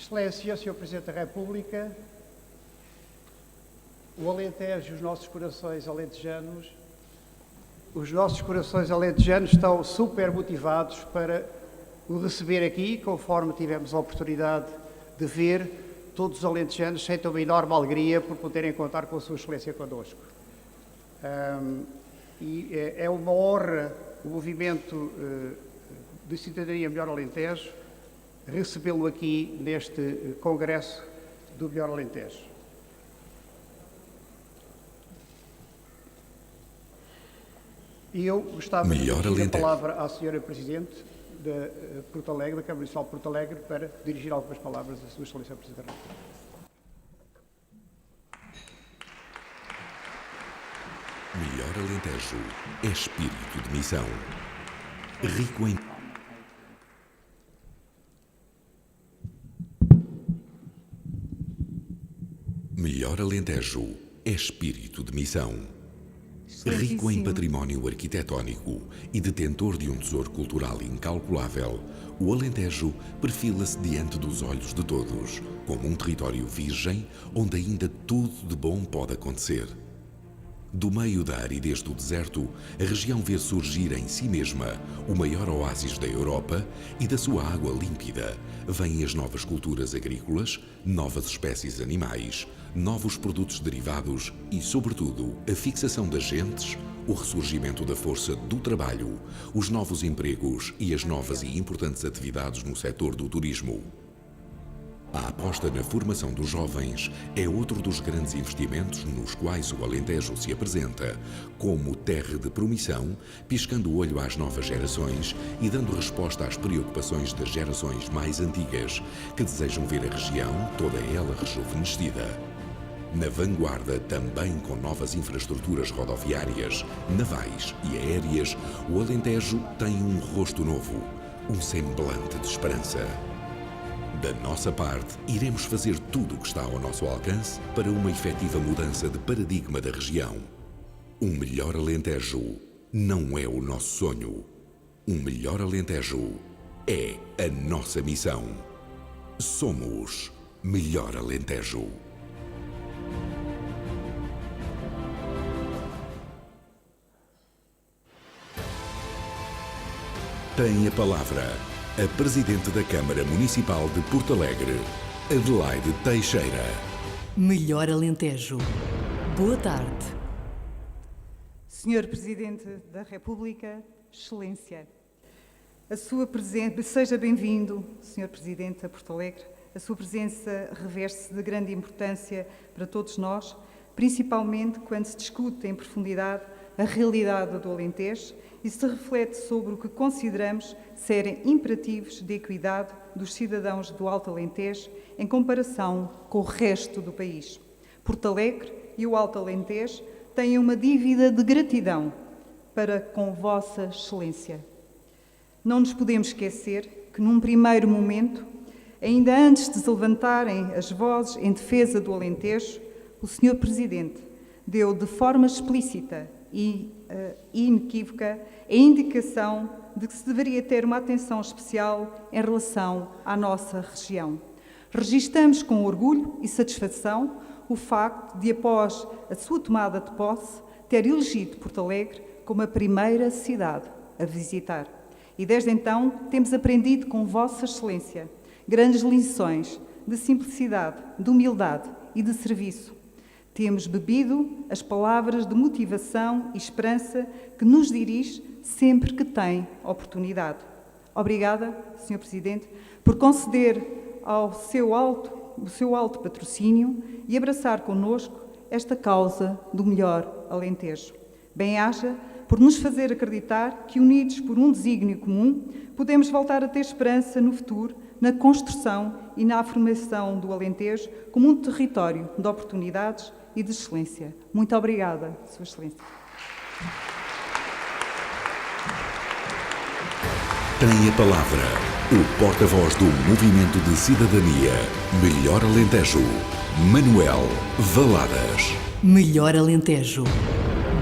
Excelência, Sr. Presidente da República, o Alentejo e os nossos corações alentejanos estão super motivados para o receber aqui, conforme tivemos a oportunidade de ver. Todos os alentejanos sentem uma enorme alegria por poderem contar com a Sua Excelência connosco. É uma honra o movimento de Cidadania Melhor Alentejo recebê-lo aqui neste Congresso do Melhor Alentejo. E eu gostava de dirigir a palavra à Sra. Presidente de Porto Alegre, da Câmara Municipal de Porto Alegre, para dirigir algumas palavras à Sua Excelência Presidente da República. Melhor Alentejo é espírito de missão. Rico em... Melhor Alentejo é espírito de missão. Rico em património arquitetónico e detentor de um tesouro cultural incalculável, o Alentejo perfila-se diante dos olhos de todos, como um território virgem onde ainda tudo de bom pode acontecer. Do meio da aridez do deserto, a região vê surgir em si mesma o maior oásis da Europa e da sua água límpida vêm as novas culturas agrícolas, novas espécies animais, novos produtos derivados e, sobretudo, a fixação das gentes, o ressurgimento da força do trabalho, os novos empregos e as novas e importantes atividades no setor do turismo. A aposta na formação dos jovens é outro dos grandes investimentos nos quais o Alentejo se apresenta, como terra de promissão, piscando o olho às novas gerações e dando resposta às preocupações das gerações mais antigas, que desejam ver a região, toda ela rejuvenescida. Na vanguarda, também com novas infraestruturas rodoviárias, navais e aéreas, o Alentejo tem um rosto novo, um semblante de esperança. Da nossa parte, iremos fazer tudo o que está ao nosso alcance para uma efetiva mudança de paradigma da região. Um melhor Alentejo não é o nosso sonho. Um melhor Alentejo é a nossa missão. Somos Melhor Alentejo. Tem a palavra a Presidente da Câmara Municipal de Porto Alegre, Adelaide Teixeira. Melhor Alentejo. Boa tarde. Senhor Presidente da República, Excelência, a sua presença, seja bem-vindo, Senhor Presidente, a Porto Alegre. A sua presença reveste-se de grande importância para todos nós, principalmente quando se discute em profundidade a realidade do Alentejo e se reflete sobre o que consideramos serem imperativos de equidade dos cidadãos do Alto Alentejo em comparação com o resto do país. Porto Alegre e o Alto Alentejo têm uma dívida de gratidão para com Vossa Excelência. Não nos podemos esquecer que, num primeiro momento, ainda antes de se levantarem as vozes em defesa do Alentejo, o Sr. Presidente deu de forma explícita e inequívoca a indicação de que se deveria ter uma atenção especial em relação à nossa região. Registamos com orgulho e satisfação o facto de, após a sua tomada de posse, ter elegido Porto Alegre como a primeira cidade a visitar. E desde então temos aprendido com Vossa Excelência grandes lições de simplicidade, de humildade e de serviço. Temos bebido as palavras de motivação e esperança que nos dirige sempre que tem oportunidade. Obrigada, Sr. Presidente, por conceder o seu alto patrocínio e abraçar connosco esta causa do melhor Alentejo. Bem-haja por nos fazer acreditar que, unidos por um desígnio comum, podemos voltar a ter esperança no futuro, na construção e na afirmação do Alentejo como um território de oportunidades e de excelência. Muito obrigada, Sua Excelência. Tem a palavra o porta-voz do Movimento de Cidadania Melhor Alentejo, Manuel Valadas. Melhor Alentejo.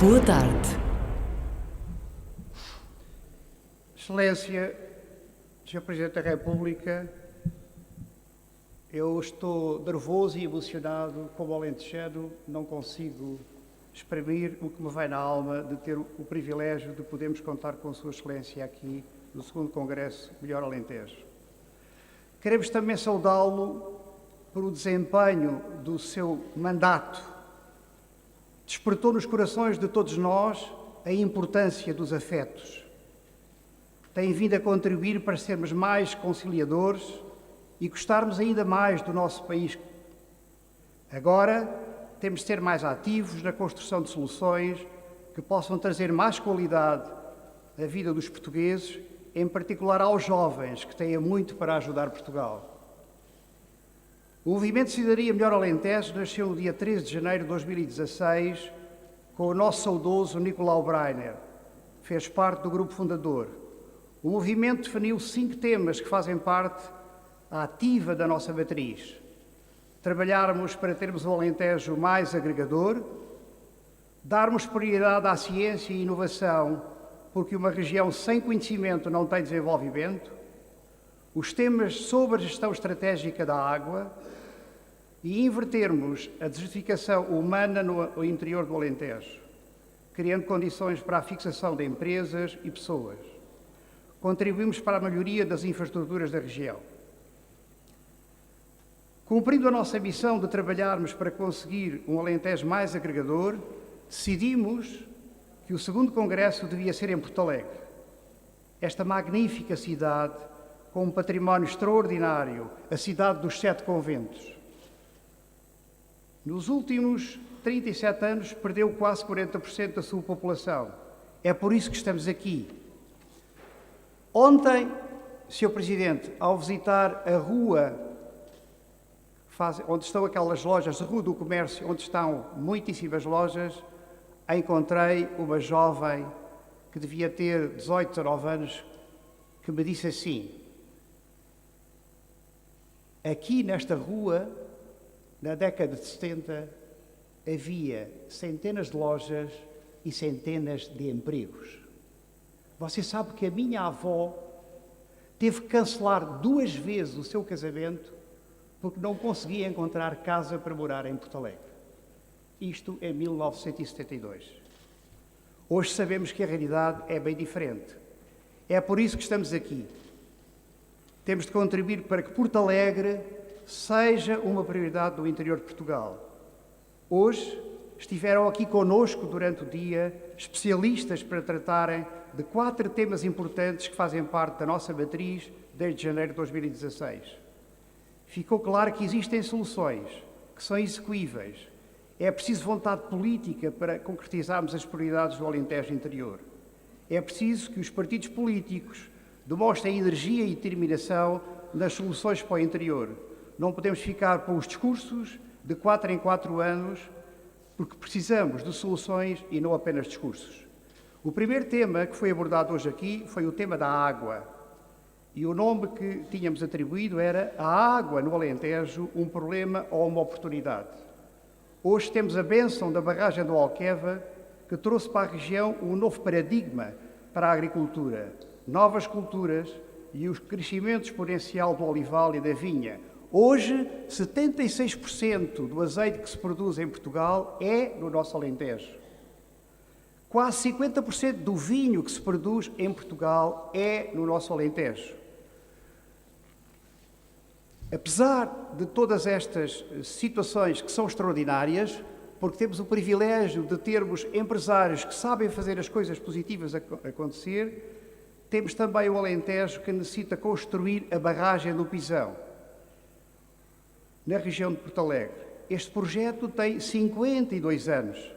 Boa tarde. Excelência, Sr. Presidente da República, Eu estou nervoso e emocionado como alentejano, não consigo exprimir o que me vai na alma de ter o privilégio de podermos contar com Sua Excelência aqui no 2º Congresso Melhor Alentejo. Queremos também saudá-lo por o desempenho do seu mandato. Despertou nos corações de todos nós a importância dos afetos. Tem vindo a contribuir para sermos mais conciliadores e gostarmos ainda mais do nosso país. Agora, temos de ser mais ativos na construção de soluções que possam trazer mais qualidade à vida dos portugueses, em particular aos jovens, que têm muito para ajudar Portugal. O Movimento de Cidadania Melhor Alentejo nasceu no dia 13 de janeiro de 2016 com o nosso saudoso Nicolau Breiner. Fez parte do grupo fundador. O movimento definiu 5 temas que fazem parte ativa da nossa matriz. Trabalharmos para termos um Alentejo mais agregador, darmos prioridade à ciência e inovação, porque uma região sem conhecimento não tem desenvolvimento, os temas sobre a gestão estratégica da água e invertermos a desertificação humana no interior do Alentejo, criando condições para a fixação de empresas e pessoas. Contribuímos para a melhoria das infraestruturas da região. Cumprindo a nossa missão de trabalharmos para conseguir um Alentejo mais agregador, decidimos que o 2º Congresso devia ser em Porto Alegre. Esta magnífica cidade, com um património extraordinário, a cidade dos 7 conventos. Nos últimos 37 anos, perdeu quase 40% da sua população. É por isso que estamos aqui. Ontem, Sr. Presidente, ao visitar a rua onde estão aquelas lojas, a Rua do Comércio, onde estão muitíssimas lojas, encontrei uma jovem que devia ter 18, 19 anos, que me disse assim: aqui nesta rua, na década de 70, havia centenas de lojas e centenas de empregos. Você sabe que a minha avó teve que cancelar 2 vezes o seu casamento porque não conseguia encontrar casa para morar em Porto Alegre. Isto em 1972. Hoje sabemos que a realidade é bem diferente. É por isso que estamos aqui. Temos de contribuir para que Porto Alegre seja uma prioridade do interior de Portugal. Hoje estiveram aqui conosco durante o dia especialistas para tratarem de 4 temas importantes que fazem parte da nossa matriz desde janeiro de 2016. Ficou claro que existem soluções que são execuíveis. É preciso vontade política para concretizarmos as prioridades do Alentejo interior. É preciso que os partidos políticos demonstrem energia e determinação nas soluções para o interior. Não podemos ficar com os discursos de 4 em 4 anos, porque precisamos de soluções e não apenas discursos. O primeiro tema que foi abordado hoje aqui foi o tema da água. E o nome que tínhamos atribuído era a água no Alentejo, um problema ou uma oportunidade. Hoje temos a bênção da barragem do Alqueva, que trouxe para a região um novo paradigma para a agricultura, novas culturas e o crescimento exponencial do olival e da vinha. Hoje, 76% do azeite que se produz em Portugal é no nosso Alentejo. Quase 50% do vinho que se produz em Portugal é no nosso Alentejo. Apesar de todas estas situações que são extraordinárias, porque temos o privilégio de termos empresários que sabem fazer as coisas positivas acontecer, temos também o Alentejo que necessita construir a barragem do Pisão, na região de Porto Alegre. Este projeto tem 52 anos.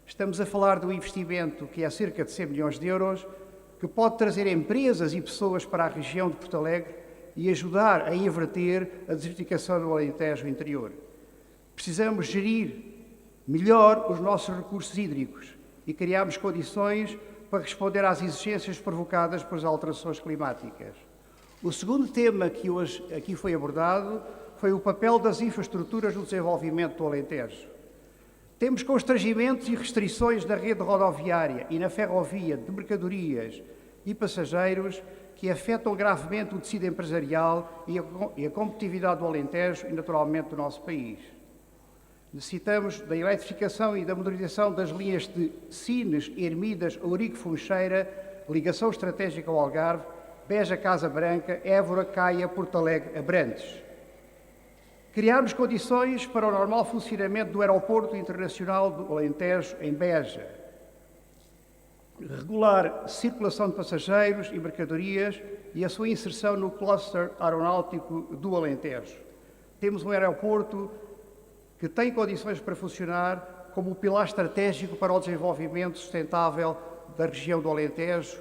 Estamos a falar de um investimento que é cerca de 100 milhões de euros, que pode trazer empresas e pessoas para a região de Porto Alegre e ajudar a inverter a desertificação do Alentejo interior. Precisamos gerir melhor os nossos recursos hídricos e criarmos condições para responder às exigências provocadas pelas alterações climáticas. O segundo tema que hoje aqui foi abordado foi o papel das infraestruturas no desenvolvimento do Alentejo. Temos constrangimentos e restrições na rede rodoviária e na ferrovia de mercadorias e passageiros que afetam gravemente o tecido empresarial e a competitividade do Alentejo e, naturalmente, do nosso país. Necessitamos da eletrificação e da modernização das linhas de Sines, Ermidas, Ourique, Funcheira, ligação estratégica ao Algarve, Beja, Casa Branca, Évora, Caia, Porto Alegre, Abrantes. Criarmos condições para o normal funcionamento do Aeroporto Internacional do Alentejo, em Beja. Regular a circulação de passageiros e mercadorias e a sua inserção no cluster aeronáutico do Alentejo. Temos um aeroporto que tem condições para funcionar como o pilar estratégico para o desenvolvimento sustentável da região do Alentejo,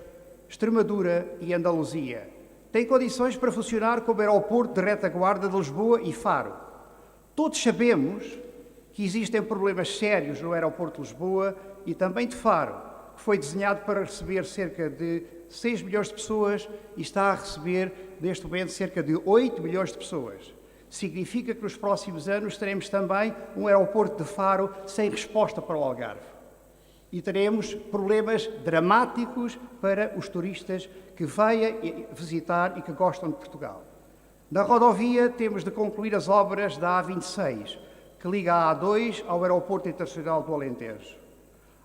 Extremadura e Andaluzia. Tem condições para funcionar como aeroporto de retaguarda de Lisboa e Faro. Todos sabemos que existem problemas sérios no aeroporto de Lisboa e também de Faro, que foi desenhado para receber cerca de 6 milhões de pessoas e está a receber, neste momento, cerca de 8 milhões de pessoas. Significa que nos próximos anos teremos também um aeroporto de Faro sem resposta para o Algarve. E teremos problemas dramáticos para os turistas que venham visitar e que gostam de Portugal. Na rodovia temos de concluir as obras da A26, que liga a A2 ao Aeroporto Internacional do Alentejo.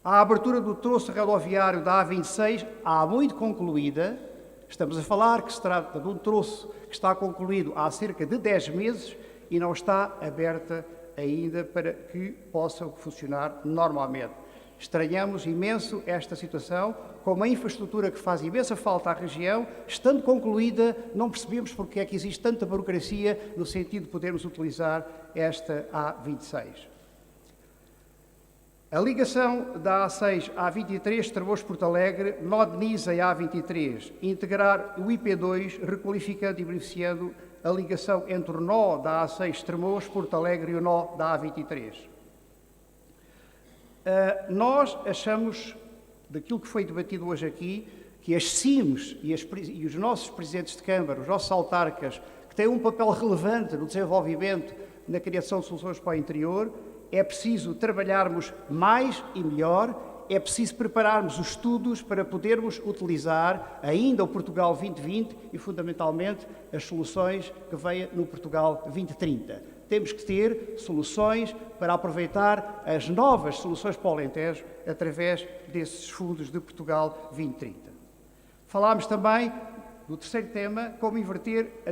A abertura do troço rodoviário da A26 há muito concluída. Estamos a falar que se trata de um troço que está concluído há cerca de 10 meses e não está aberta ainda para que possa funcionar normalmente. Estranhamos imenso esta situação, com uma infraestrutura que faz imensa falta à região, estando concluída, não percebemos porque é que existe tanta burocracia no sentido de podermos utilizar esta A26. A ligação da A6 à A23, Tremoz-Porto Alegre, moderniza a A23, integrar o IP2, requalificando e beneficiando a ligação entre o nó da A6 Tremoz-Porto Alegre e o nó da A23. Nós achamos, daquilo que foi debatido hoje aqui, que as CIMs e os nossos presidentes de Câmara, os nossos autarcas, que têm um papel relevante no desenvolvimento, na criação de soluções para o interior, é preciso trabalharmos mais e melhor, é preciso prepararmos os estudos para podermos utilizar ainda o Portugal 2020 e, fundamentalmente, as soluções que vêm no Portugal 2030. Temos que ter soluções para aproveitar as novas soluções para o Alentejo através desses fundos de Portugal 2030. Falámos também do terceiro tema, como inverter a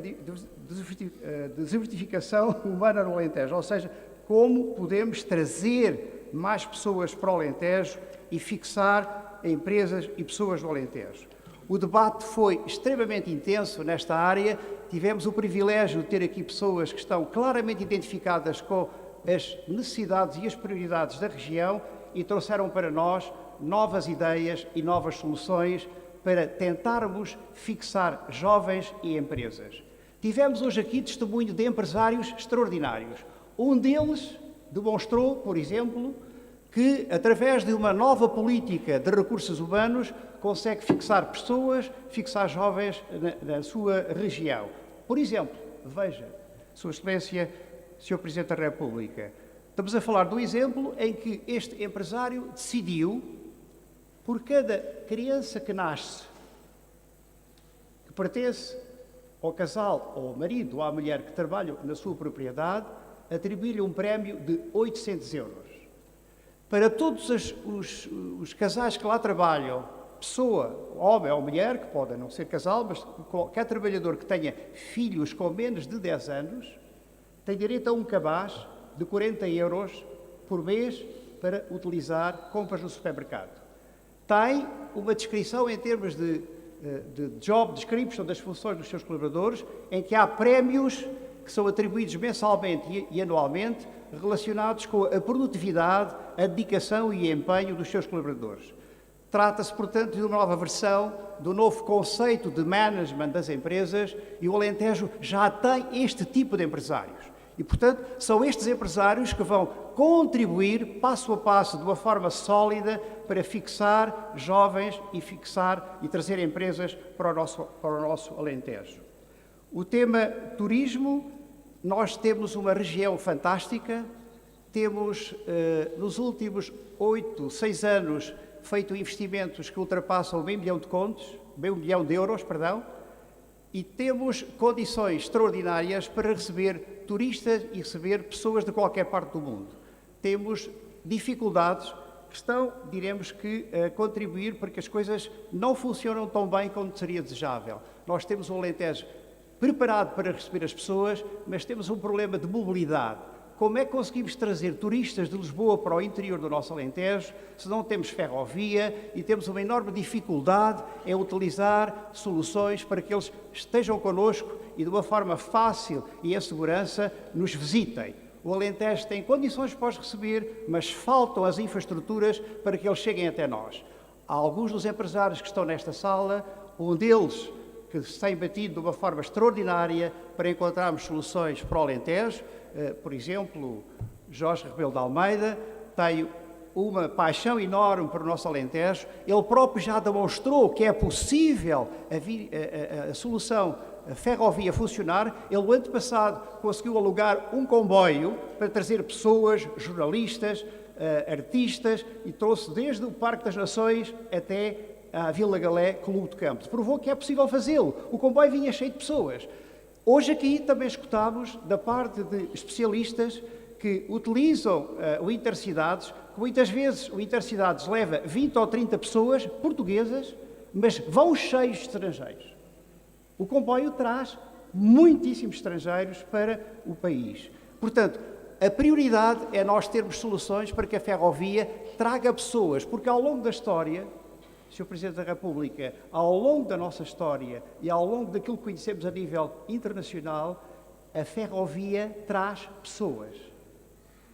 desertificação humana no Alentejo, ou seja, como podemos trazer mais pessoas para o Alentejo e fixar empresas e pessoas do Alentejo. O debate foi extremamente intenso nesta área. Tivemos o privilégio de ter aqui pessoas que estão claramente identificadas com as necessidades e as prioridades da região e trouxeram para nós novas ideias e novas soluções para tentarmos fixar jovens e empresas. Tivemos hoje aqui testemunho de empresários extraordinários. Um deles demonstrou, por exemplo, que, através de uma nova política de recursos humanos, consegue fixar pessoas, fixar jovens na sua região. Por exemplo, veja, Sua Excelência, Sr. Presidente da República, estamos a falar de um exemplo em que este empresário decidiu, por cada criança que nasce, que pertence ao casal, ou ao marido, ou à mulher que trabalham na sua propriedade, atribuir-lhe um prémio de 800 euros. Para todos os casais que lá trabalham, pessoa, homem ou mulher, que podem não ser casal, mas qualquer trabalhador que tenha filhos com menos de 10 anos, tem direito a um cabaz de 40 euros por mês para utilizar compras no supermercado. Tem uma descrição em termos de job description das funções dos seus colaboradores, em que há prémios que são atribuídos mensalmente e anualmente relacionados com a produtividade, a dedicação e empenho dos seus colaboradores. Trata-se, portanto, de uma nova versão do novo conceito de management das empresas e o Alentejo já tem este tipo de empresários. E, portanto, são estes empresários que vão contribuir, passo a passo, de uma forma sólida, para fixar jovens e trazer empresas para o nosso Alentejo. O tema turismo, nós temos uma região fantástica, temos, nos últimos 6 anos, feito investimentos que ultrapassam meio milhão de euros, e temos condições extraordinárias para receber turistas e receber pessoas de qualquer parte do mundo. Temos dificuldades que estão, diremos que, a contribuir para que as coisas não funcionam tão bem como seria desejável. Nós temos o Alentejo preparado para receber as pessoas, mas temos um problema de mobilidade. Como é que conseguimos trazer turistas de Lisboa para o interior do nosso Alentejo se não temos ferrovia e temos uma enorme dificuldade em utilizar soluções para que eles estejam connosco e de uma forma fácil e em segurança nos visitem? O Alentejo tem condições para os receber, mas faltam as infraestruturas para que eles cheguem até nós. Há alguns dos empresários que estão nesta sala, um deles que se tem batido de uma forma extraordinária para encontrarmos soluções para o Alentejo. Por exemplo, Jorge Rebelo de Almeida tem uma paixão enorme para o nosso Alentejo. Ele próprio já demonstrou que é possível a solução, a ferrovia funcionar. Ele, no ano passado, conseguiu alugar um comboio para trazer pessoas, jornalistas, artistas, e trouxe desde o Parque das Nações até à Vila Galé, Clube de Campos. Provou que é possível fazê-lo. O comboio vinha cheio de pessoas. Hoje aqui também escutámos da parte de especialistas que utilizam o Intercidades, que muitas vezes o Intercidades leva 20 ou 30 pessoas portuguesas, mas vão cheios de estrangeiros. O comboio traz muitíssimos estrangeiros para o país. Portanto, a prioridade é nós termos soluções para que a ferrovia traga pessoas, porque ao longo da história, Sr. Presidente da República, ao longo da nossa história e ao longo daquilo que conhecemos a nível internacional, a ferrovia traz pessoas.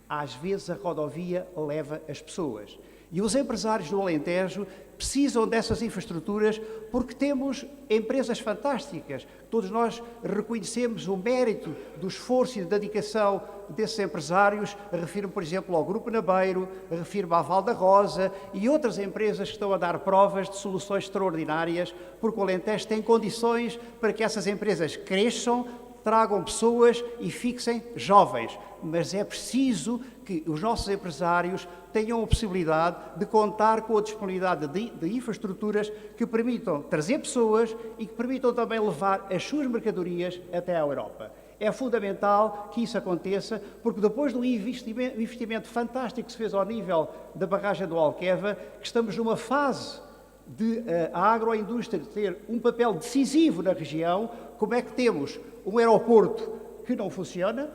Às vezes a rodovia leva as pessoas. E os empresários do Alentejo precisam dessas infraestruturas porque temos empresas fantásticas. Todos nós reconhecemos o mérito do esforço e da dedicação desses empresários. Refiro-me, por exemplo, ao Grupo Nabeiro, refiro-me à Val da Rosa e outras empresas que estão a dar provas de soluções extraordinárias, porque o Alentejo tem condições para que essas empresas cresçam, tragam pessoas e fixem jovens. Mas é preciso que os nossos empresários tenham a possibilidade de contar com a disponibilidade de infraestruturas que permitam trazer pessoas e que permitam também levar as suas mercadorias até à Europa. É fundamental que isso aconteça, porque depois do investimento fantástico que se fez ao nível da barragem do Alqueva, que estamos numa fase de a agroindústria ter um papel decisivo na região, como é que temos um aeroporto que não funciona,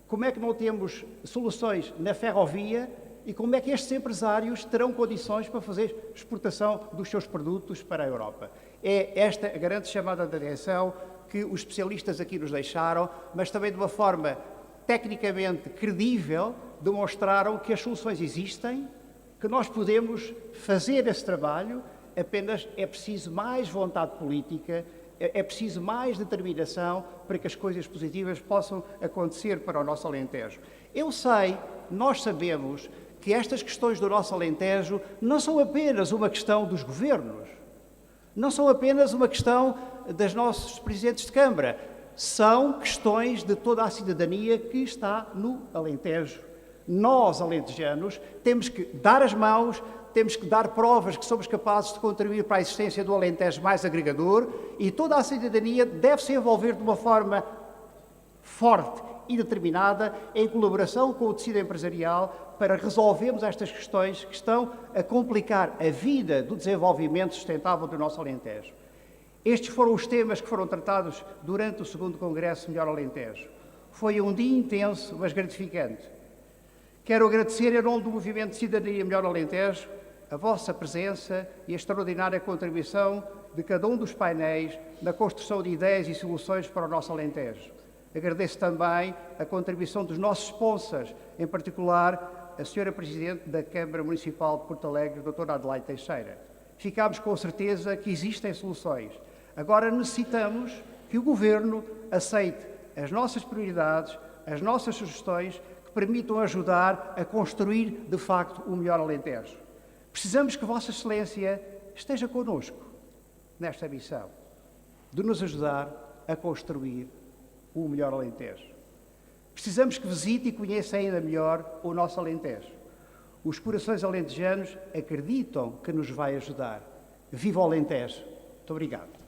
como é que não temos soluções na ferrovia e como é que estes empresários terão condições para fazer exportação dos seus produtos para a Europa. É esta a grande chamada de atenção que os especialistas aqui nos deixaram, mas também de uma forma tecnicamente credível, demonstraram que as soluções existem, que nós podemos fazer esse trabalho, apenas é preciso mais vontade política, é preciso mais determinação para que as coisas positivas possam acontecer para o nosso Alentejo. Eu sei, nós sabemos que estas questões do nosso Alentejo não são apenas uma questão dos governos, não são apenas uma questão dos nossos presidentes de Câmara, são questões de toda a cidadania que está no Alentejo. Nós, alentejanos, temos que dar as mãos, temos que dar provas que somos capazes de contribuir para a existência do Alentejo mais agregador e toda a cidadania deve se envolver de uma forma forte e determinada em colaboração com o tecido empresarial para resolvermos estas questões que estão a complicar a vida do desenvolvimento sustentável do nosso Alentejo. Estes foram os temas que foram tratados durante o 2º Congresso Melhor Alentejo. Foi um dia intenso, mas gratificante. Quero agradecer, em nome do Movimento de Cidadania Melhor Alentejo, a vossa presença e a extraordinária contribuição de cada um dos painéis na construção de ideias e soluções para o nosso Alentejo. Agradeço também a contribuição dos nossos sponsors, em particular a Sra. Presidente da Câmara Municipal de Porto Alegre, Dra. Adelaide Teixeira. Ficámos com certeza que existem soluções. Agora necessitamos que o Governo aceite as nossas prioridades, as nossas sugestões, que permitam ajudar a construir, de facto, o melhor Alentejo. Precisamos que Vossa Excelência esteja connosco nesta missão, de nos ajudar a construir o melhor Alentejo. Precisamos que visite e conheça ainda melhor o nosso Alentejo. Os corações alentejanos acreditam que nos vai ajudar. Viva o Alentejo! Muito obrigado.